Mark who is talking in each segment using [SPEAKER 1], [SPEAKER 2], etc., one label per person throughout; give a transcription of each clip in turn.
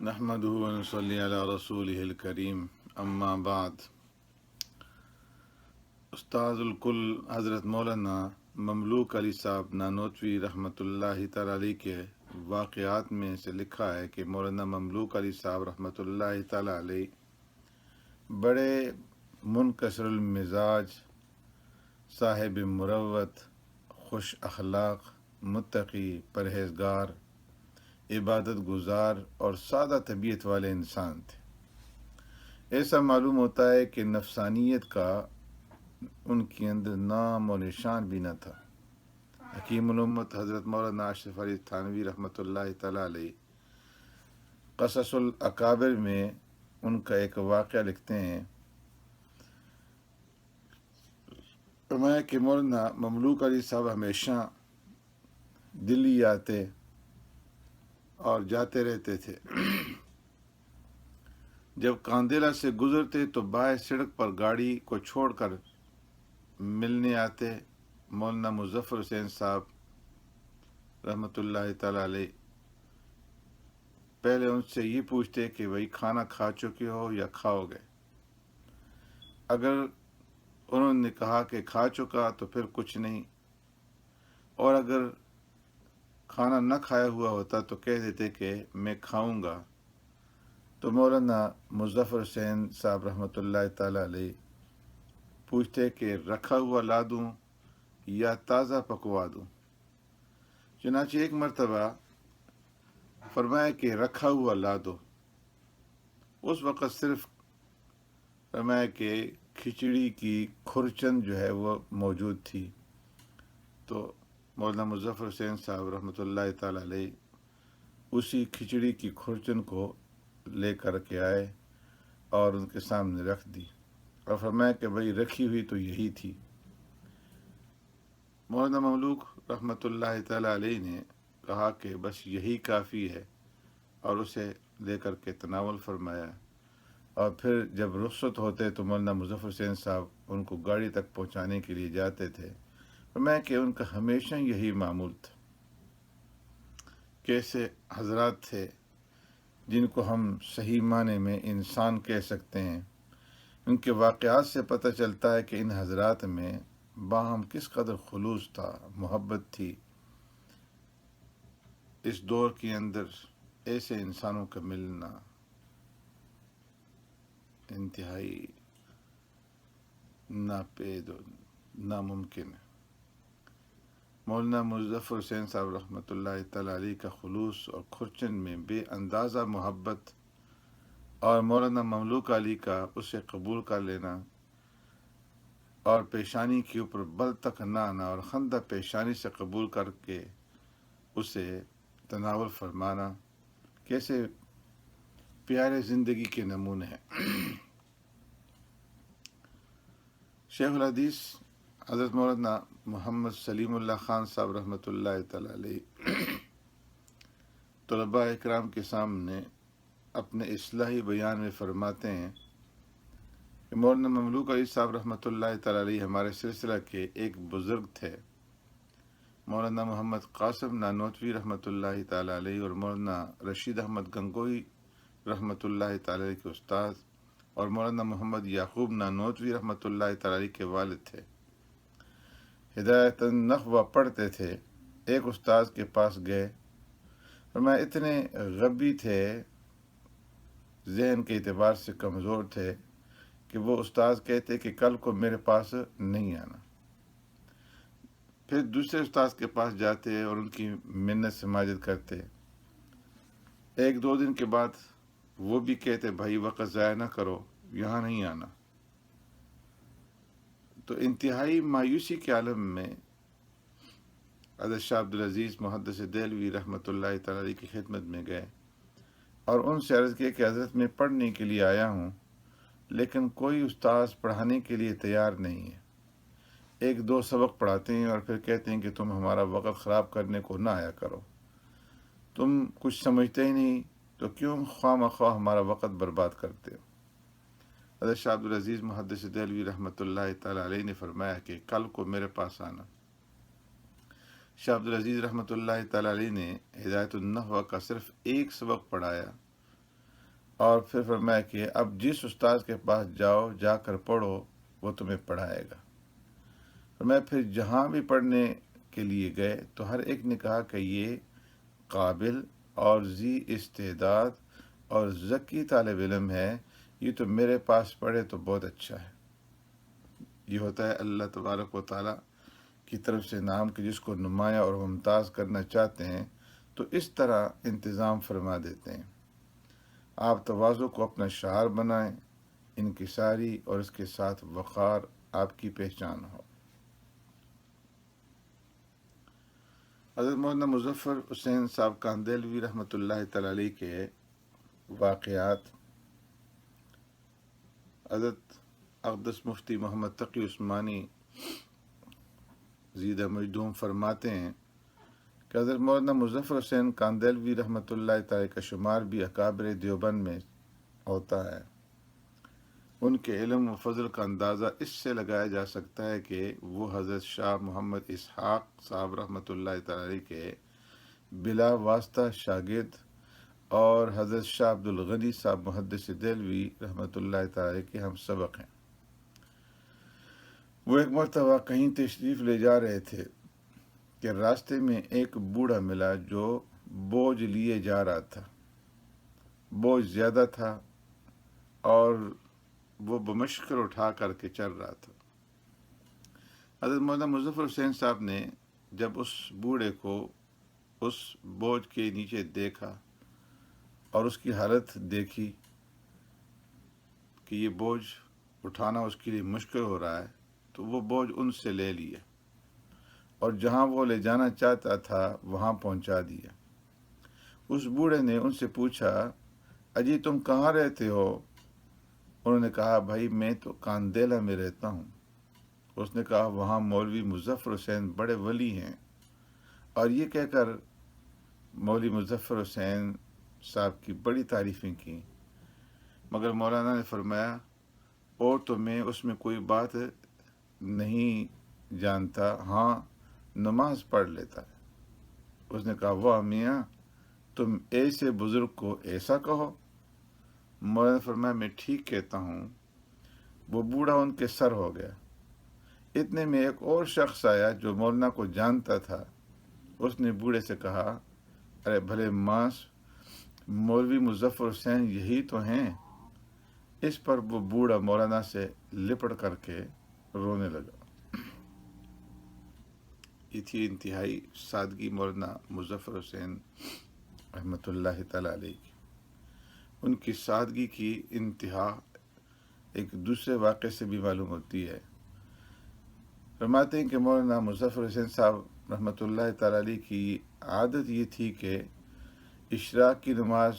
[SPEAKER 1] نحمدہ ونصلی علی رسولہ الکریم اما بعد۔ استاذ الکل حضرت مولانا مملوک علی صاحب نانوتوی رحمۃ اللہ تعالی علیہ کے واقعات میں سے لکھا ہے کہ مولانا مملوک علی صاحب رحمۃ اللہ تعالی علیہ بڑے منکسر المزاج، صاحب مروت، خوش اخلاق، متقی، پرہیزگار، عبادت گزار اور سادہ طبیعت والے انسان تھے۔ ایسا معلوم ہوتا ہے کہ نفسانیت کا ان کے اندر نام و نشان بھی نہ تھا۔ حکیم الامت حضرت مولانا اشرف علی تھانوی رحمۃ اللہ تعالی علیہ قصص الاکابر میں ان کا ایک واقعہ لکھتے ہیں، فرمایا کہ مولانا مملوک علی صاحب ہمیشہ دلی آتے اور جاتے رہتے تھے۔ جب کاندیلا سے گزرتے تو بائیں سڑک پر گاڑی کو چھوڑ کر ملنے آتے مولانا مظفر حسین صاحب رحمۃ اللہ تعالی علیہ۔ پہلے ان سے یہ پوچھتے کہ بھئی کھانا کھا چکے ہو یا کھاؤ گے۔ اگر انہوں نے کہا کہ کھا چکا تو پھر کچھ نہیں، اور اگر کھانا نہ کھایا ہوا ہوتا تو کہہ دیتے کہ میں کھاؤں گا۔ تو مولانا مظفر حسین صاحب رحمۃ اللہ تعالی علیہ پوچھتے کہ رکھا ہوا لا دوں یا تازہ پکوا دوں؟ چنانچہ ایک مرتبہ فرمایا کہ رکھا ہوا لا دو۔ اس وقت صرف فرمایا کہ کھچڑی کی کھرچن جو ہے وہ موجود تھی، تو مولانا مظفر حسین صاحب رحمۃ اللہ تعالی علیہ اسی کھچڑی کی کھرچن کو لے کر کے آئے اور ان کے سامنے رکھ دی، اور فرمایا کہ بھئی رکھی ہوئی تو یہی تھی۔ مولانا مملوک رحمۃ اللہ تعالی علیہ نے کہا کہ بس یہی کافی ہے، اور اسے لے کر کے تناول فرمایا، اور پھر جب رخصت ہوتے تو مولانا مظفر حسین صاحب ان کو گاڑی تک پہنچانے کے لیے جاتے تھے۔ فرمایا کہ ان کا ہمیشہ یہی معمول تھا۔ کیسے حضرات تھے جن کو ہم صحیح معنی میں انسان کہہ سکتے ہیں۔ ان کے واقعات سے پتہ چلتا ہے کہ ان حضرات میں باہم کس قدر خلوص تھا، محبت تھی۔ اس دور کے اندر ایسے انسانوں کا ملنا انتہائی ناپید و ناممکن ہے۔ مولانا مظفر حسین صاحب رحمۃ اللہ تعالی علیہ کا خلوص اور کھرچن میں بے اندازہ محبت، اور مولانا مملوک علی کا اسے قبول کر لینا اور پیشانی کے اوپر بل تک نہ آنا اور خندہ پیشانی سے قبول کر کے اسے تناول فرمانا، کیسے پیارے زندگی کے نمونے ہیں۔ شیخ الحدیث حضرت مولانا محمد سلیم اللہ خان صاحب رحمۃ اللہ تعالی علیہ طلباء اکرام کے سامنے اپنے اصلاحی بیان میں فرماتے ہیں کہ مولانا مملوک علی صاحب رحمۃ اللہ تعالی علیہ ہمارے سلسلہ کے ایک بزرگ تھے۔ مولانا محمد قاسم نانوتوی رحمۃ اللہ تعالی علیہ اور مولانا رشید احمد گنگوئی رحمۃ اللہ تعالی علیہ کے استاد، اور مولانا محمد یعقوب نانوتوی رحمۃ اللہ تعالی علیہ کے والد تھے۔ ہدایت النخوہ پڑھتے تھے۔ ایک استاد کے پاس گئے، فرمایا اتنے غبی تھے، ذہن کے اعتبار سے کمزور تھے کہ وہ استاد کہتے کہ کل کو میرے پاس نہیں آنا۔ پھر دوسرے استاد کے پاس جاتے اور ان کی منت سماجت کرتے۔ ایک دو دن کے بعد وہ بھی کہتے بھائی وقت ضائع نہ کرو، یہاں نہیں آنا۔ تو انتہائی مایوسی کے عالم میں حضرت شاہ عبدالعزیز محدث دہلوی رحمۃ اللہ تعالی علیہ کی خدمت میں گئے اور ان سے عرض کیا کہ حضرت میں پڑھنے کے لیے آیا ہوں، لیکن کوئی استاذ پڑھانے کے لیے تیار نہیں ہے۔ ایک دو سبق پڑھاتے ہیں اور پھر کہتے ہیں کہ تم ہمارا وقت خراب کرنے کو نہ آیا کرو، تم کچھ سمجھتے ہی نہیں تو کیوں خواہ مخواہ ہمارا وقت برباد کرتے ہو۔ حضرت شاہ عبدالعزیز محدث دہلوی رحمۃ اللہ تعالی علیہ نے فرمایا کہ کل کو میرے پاس آنا۔ شاہ عبدالعزیز رحمۃ اللہ تعالی علیہ نے ہدایت النحو کا صرف ایک سبق پڑھایا اور پھر فرمایا کہ اب جس استاد کے پاس جاؤ، جا کر پڑھو، وہ تمہیں پڑھائے گا۔ فرمایا پھر جہاں بھی پڑھنے کے لیے گئے تو ہر ایک نے کہا کہ یہ قابل اور ذی استعداد اور ذکی طالب علم ہے، یہ تو میرے پاس پڑھے تو بہت اچھا ہے۔ یہ ہوتا ہے اللہ تبارک و تعالیٰ کی طرف سے انعام کہ جس کو نمایاں اور ممتاز کرنا چاہتے ہیں تو اس طرح انتظام فرما دیتے ہیں۔ آپ تواضع کو اپنا شعار بنائیں، انکساری اور اس کے ساتھ وقار آپ کی پہچان ہو۔ حضرت مولانا مظفر حسین صاحب کاندیلوی رحمۃ اللہ تعالی علیہ کے واقعات حضرت اقدس مفتی محمد تقی عثمانی زیدہ مجدوم فرماتے ہیں کہ حضرت مولانا مظفر حسین کاندیلوی رحمۃ اللہ تعالی کا شمار بھی اکابر دیوبند میں ہوتا ہے۔ ان کے علم و فضل کا اندازہ اس سے لگایا جا سکتا ہے کہ وہ حضرت شاہ محمد اسحاق صاحب رحمۃ اللہ تعالی کے بلا واسطہ شاگرد اور حضرت شاہ عبد الغنی صاحب محدث دہلوی رحمۃ اللہ تعالی کے ہم سبق ہیں۔ وہ ایک مرتبہ کہیں تشریف لے جا رہے تھے کہ راستے میں ایک بوڑھا ملا جو بوجھ لیے جا رہا تھا۔ بوجھ زیادہ تھا اور وہ بمشکل اٹھا کر کے چل رہا تھا۔ حضرت مولانا مظفر حسین صاحب نے جب اس بوڑھے کو اس بوجھ کے نیچے دیکھا اور اس کی حالت دیکھی کہ یہ بوجھ اٹھانا اس کے لیے مشکل ہو رہا ہے تو وہ بوجھ ان سے لے لیا اور جہاں وہ لے جانا چاہتا تھا وہاں پہنچا دیا۔ اس بوڑھے نے ان سے پوچھا، اجی تم کہاں رہتے ہو؟ انہوں نے کہا، بھائی میں تو کاندیلا میں رہتا ہوں۔ اس نے کہا، وہاں مولوی مظفر حسین بڑے ولی ہیں۔ اور یہ کہہ کر مولوی مظفر حسین صاحب کی بڑی تعریفیں کی، مگر مولانا نے فرمایا، اور تو میں اس میں کوئی بات نہیں جانتا، ہاں نماز پڑھ لیتا ہے۔ اس نے کہا، واہ میاں، تم ایسے بزرگ کو ایسا کہو؟ مولانا نے فرمایا، میں ٹھیک کہتا ہوں۔ وہ بوڑھا ان کے سر ہو گیا۔ اتنے میں ایک اور شخص آیا جو مولانا کو جانتا تھا۔ اس نے بوڑھے سے کہا، ارے بھلے ماس، مولوی مظفر حسین یہی تو ہیں۔ اس پر وہ بوڑھا مولانا سے لپٹ کر کے رونے لگا۔ یہ تھی انتہائی سادگی مولانا مظفر حسین رحمۃ اللہ تعالی علیہ کی۔ ان کی سادگی کی انتہا ایک دوسرے واقعے سے بھی معلوم ہوتی ہے۔ فرماتے ہیں کہ مولانا مظفر حسین صاحب رحمۃ اللہ تعالی علیہ کی عادت یہ تھی کہ اشراق کی نماز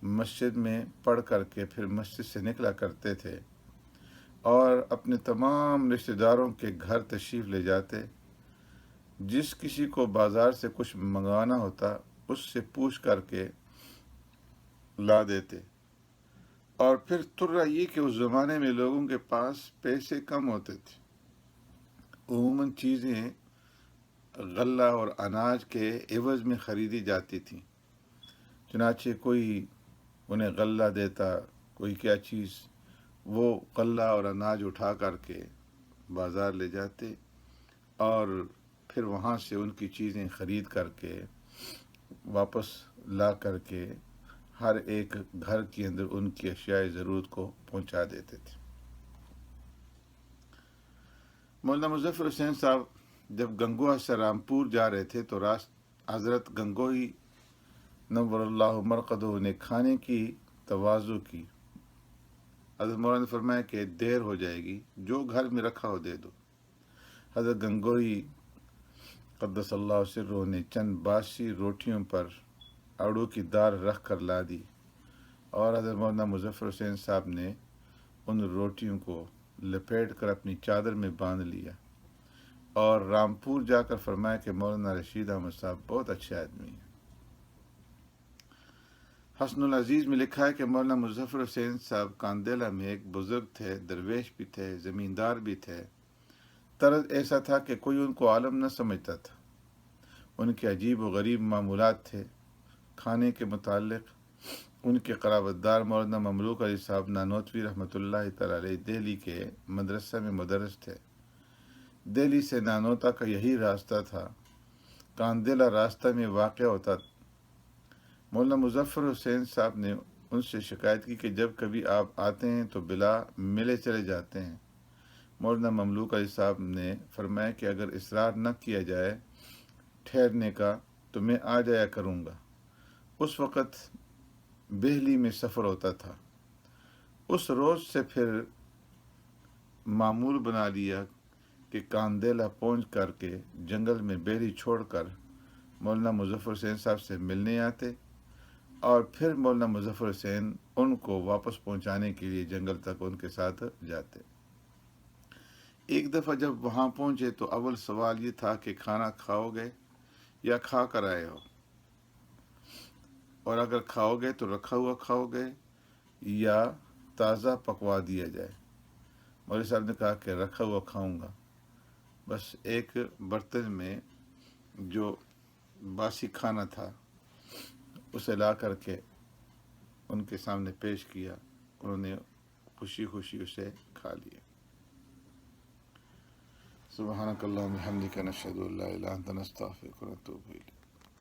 [SPEAKER 1] مسجد میں پڑھ کر کے پھر مسجد سے نکلا کرتے تھے اور اپنے تمام رشتہ داروں کے گھر تشریف لے جاتے۔ جس کسی کو بازار سے کچھ منگوانا ہوتا اس سے پوچھ کر کے لا دیتے۔ اور پھر ترا یہ کہ اس زمانے میں لوگوں کے پاس پیسے کم ہوتے تھے، عموماً چیزیں غلہ اور اناج کے عوض میں خریدی جاتی تھیں۔ چنانچہ کوئی انہیں غلہ دیتا، کوئی کیا چیز، وہ غلہ اور اناج اٹھا کر کے بازار لے جاتے اور پھر وہاں سے ان کی چیزیں خرید کر کے واپس لا کر کے ہر ایک گھر کے اندر ان کی اشیاء ضرورت کو پہنچا دیتے تھے۔ مولانا مظفر حسین صاحب جب گنگوہ سے رامپور جا رہے تھے تو حضرت گنگوہی نور اللہ مرقدہ نے کھانے کی تواضع کی۔ حضرت مولانا نے فرمایا کہ دیر ہو جائے گی، جو گھر میں رکھا ہو دے دو۔ حضرت گنگوہی قدس اللہ سرہ نے چند باسی روٹیوں پر اڑو کی دال رکھ کر لا دی اور حضرت مولانا مظفر حسین صاحب نے ان روٹیوں کو لپیٹ کر اپنی چادر میں باندھ لیا اور رامپور جا کر فرمایا کہ مولانا رشید احمد صاحب بہت اچھے آدمی ہیں۔ حسن العزیز میں لکھا ہے کہ مولانا مظفر حسین صاحب کاندیلا میں ایک بزرگ تھے، درویش بھی تھے، زمیندار بھی تھے۔ طرز ایسا تھا کہ کوئی ان کو عالم نہ سمجھتا تھا۔ ان کے عجیب و غریب معمولات تھے۔ کھانے کے متعلق ان کے قرابتدار مولانا مملوک علی صاحب نانوتوی رحمۃ اللہ تعالی علیہ دہلی کے مدرسہ میں مدرس تھے۔ دہلی سے نانوتا کا یہی راستہ تھا، کاندیلا راستہ میں واقع ہوتا۔ مولانا مظفر حسین صاحب نے ان سے شکایت کی کہ جب کبھی آپ آتے ہیں تو بلا ملے چلے جاتے ہیں۔ مولانا مملوک علی صاحب نے فرمایا کہ اگر اصرار نہ کیا جائے ٹھہرنے کا تو میں آ جایا کروں گا۔ اس وقت بہلی میں سفر ہوتا تھا۔ اس روز سے پھر معمول بنا لیا کہ کاندیلا پہنچ کر کے جنگل میں بہلی چھوڑ کر مولانا مظفر حسین صاحب سے ملنے آتے اور پھر مولانا مظفر حسین ان کو واپس پہنچانے کے لیے جنگل تک ان کے ساتھ جاتے۔ ایک دفعہ جب وہاں پہنچے تو اول سوال یہ تھا کہ کھانا کھاؤ گے یا کھا کر آئے ہو، اور اگر کھاؤ گے تو رکھا ہوا کھاؤ گے یا تازہ پکوا دیا جائے۔ مولوی صاحب نے کہا کہ رکھا ہوا کھاؤں گا۔ بس ایک برتن میں جو باسی کھانا تھا اسے لا کر کے ان کے سامنے پیش کیا، انہوں نے خوشی خوشی اسے کھا لیا۔ سبحانک اللہم و بحمدک، نشہد ان لا الہ الا انت، نستغفرک و نتوب الیک۔